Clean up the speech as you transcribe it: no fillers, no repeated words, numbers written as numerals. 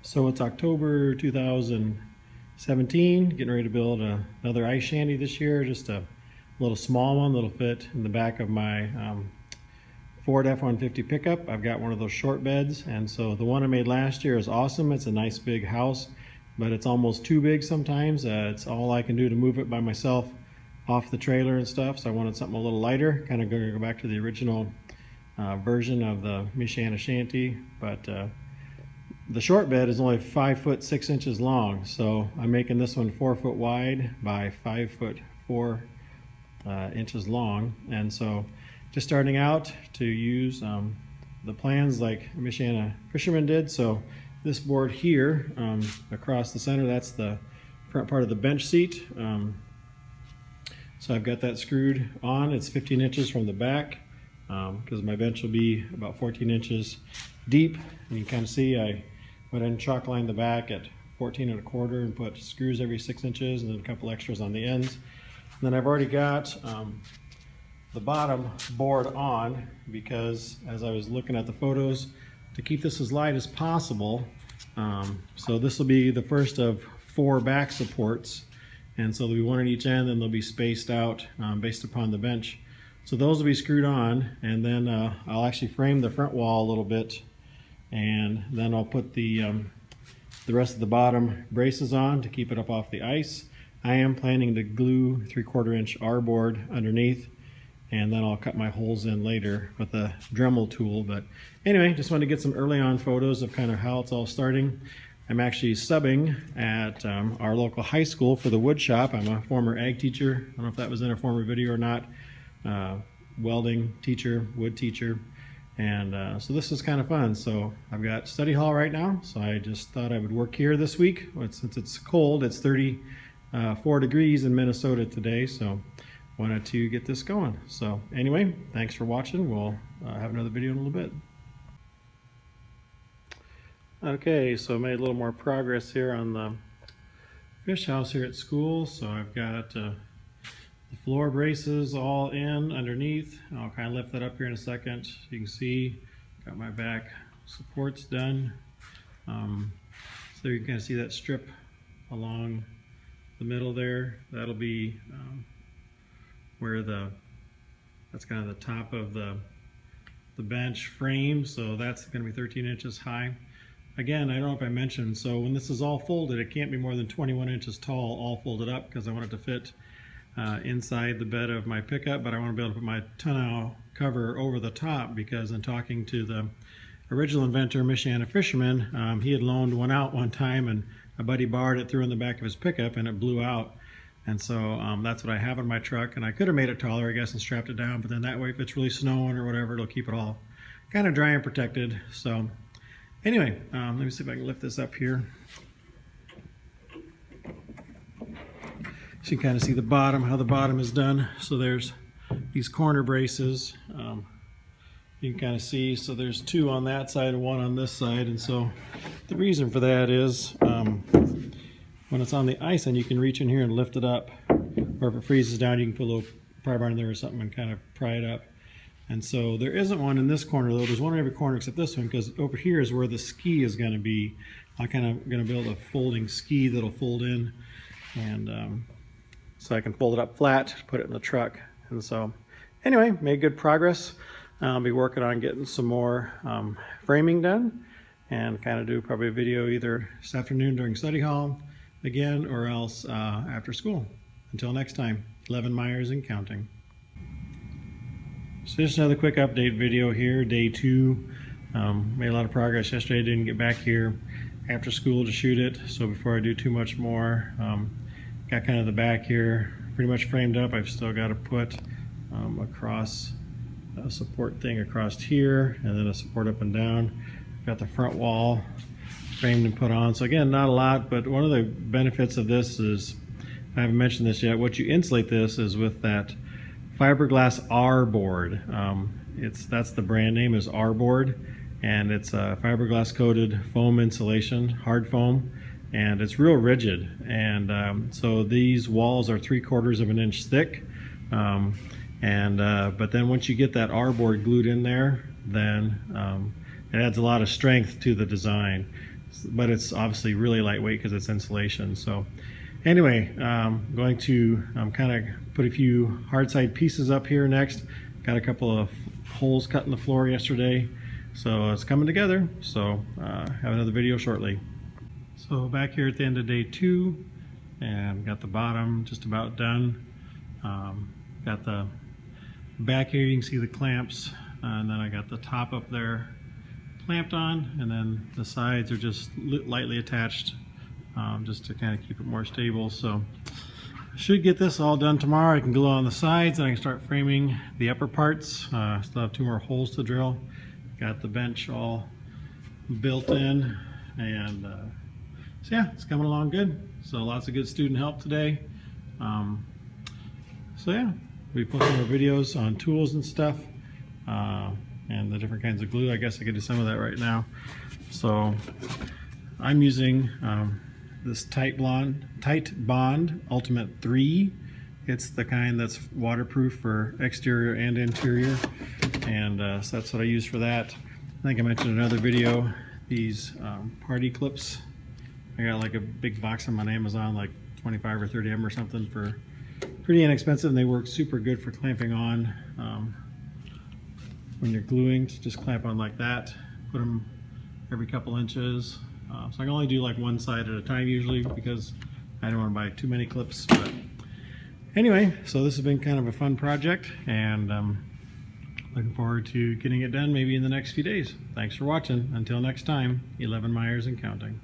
So it's October 2017, getting ready to build another ice shanty this year, just a little small one that'll fit in the back of my Ford F-150 pickup. I've got one of those short beds, and so the one I made last year is awesome. It's a nice big house, but it's almost too big sometimes. It's all I can do to move it by myself off the trailer and stuff, so I wanted something a little lighter, kind of going to go back to the original version of the Shanty, but the short bed is only 5 foot 6 inches long, so I'm making this one 4 foot wide by 5 foot 4 inches long. And so just starting out to use the plans like Michiana Fisherman did. So this board here across the center, that's the front part of the bench seat. So I've got that screwed on. It's 15 inches from the back because my bench will be about 14 inches deep. And you can kind of see I went ahead and chalk lined the back at 14 1/4 and put screws every 6 inches and then a couple extras on the ends. And then I've already got the bottom board on because as I was looking at the photos, to keep this as light as possible, so this will be the first of 4 back supports, and so there'll be one at each end and they'll be spaced out based upon the bench. So those will be screwed on, and then I'll actually frame the front wall a little bit, and then I'll put the rest of the bottom braces on to keep it up off the ice. I am planning to glue 3/4 inch R board underneath, and then I'll cut my holes in later with a Dremel tool. But anyway, just wanted to get some early on photos of kind of how it's all starting. I'm actually subbing at our local high school for the wood shop. I'm a former ag teacher. I don't know if that was in a former video or not. Welding teacher, wood teacher. And so this is kind of fun. So I've got study hall right now, so I just thought I would work here this week. Since it's cold, it's 34 degrees in Minnesota today, so wanted to get this going. So anyway, thanks for watching. We'll have another video in a little bit. Okay, so I made a little more progress here on the fish house here at school. So I've got the floor braces all in underneath. I'll kind of lift that up here in a second. You can see got my back supports done. So you can kind of see that strip along the middle there. That'll be where that's kind of the top of the bench frame. So that's going to be 13 inches high. Again, I don't know if I mentioned, so when this is all folded, it can't be more than 21 inches tall all folded up because I want it to fit inside the bed of my pickup, but I want to be able to put my tonneau cover over the top because in talking to the original inventor, Michiana Fisherman, he had loaned one out one time and a buddy borrowed it, threw in the back of his pickup, and it blew out. And so that's what I have in my truck, and I could have made it taller, I guess, and strapped it down, but then that way if it's really snowing or whatever, it'll keep it all kind of dry and protected. So anyway, let me see if I can lift this up here. So you can kind of see the bottom, how the bottom is done. So there's these corner braces. You can kind of see, so there's 2 on that side and 1 on this side. And so the reason for that is when it's on the ice and you can reach in here and lift it up, or if it freezes down, you can put a little pry bar in there or something and kind of pry it up. And so there isn't one in this corner though. There's one in every corner except this one, because over here is where the ski is going to be. I'm kind of going to build a folding ski that'll fold in, and so I can fold it up flat, put it in the truck. And so anyway, made good progress. I'll be working on getting some more framing done and kind of do probably a video either this afternoon during study hall again or else after school. Until next time, 11 Myers and counting. So just another quick update video here, day 2. Made a lot of progress yesterday. Didn't get back here after school to shoot it. So before I do too much more, got kind of the back here pretty much framed up. I've still got to put across a support thing across here and then a support up and down. Got the front wall framed and put on. So again, not a lot, but one of the benefits of this is, I haven't mentioned this yet, what you insulate this is with that fiberglass R board. That's the brand name is R board, and it's a fiberglass coated foam insulation, hard foam, and it's real rigid. And so these walls are 3/4 of an inch thick. But then once you get that R board glued in there, then it adds a lot of strength to the design. but it's obviously really lightweight because it's insulation. So anyway, going to kind of put a few hard side pieces up here next. Got a couple of holes cut in the floor yesterday, so it's coming together. So have another video shortly. So back here at the end of day 2, and got the bottom just about done. Got the back here, you can see the clamps, and then I got the top up there clamped on, and then the sides are just lightly attached, just to kind of keep it more stable. So I should get this all done tomorrow. I can glue on the sides and I can start framing the upper parts. Still have 2 more holes to drill. Got the bench all built in, and so yeah, it's coming along good. So lots of good student help today. So yeah, we posting more videos on tools and stuff, and the different kinds of glue. I guess I could do some of that right now. So I'm using this Tight Bond Ultimate 3. It's the kind that's waterproof for exterior and interior, and so that's what I use for that. I think I mentioned in another video, these party clips. I got like a big box on Amazon, like 25 or 30 of them or something, for pretty inexpensive, and they work super good for clamping on. When you're gluing, just clamp on like that. Put them every couple inches. So I can only do like one side at a time usually, because I don't want to buy too many clips. But anyway, so this has been kind of a fun project, and looking forward to getting it done maybe in the next few days. Thanks for watching. Until next time, 11 Myers and counting.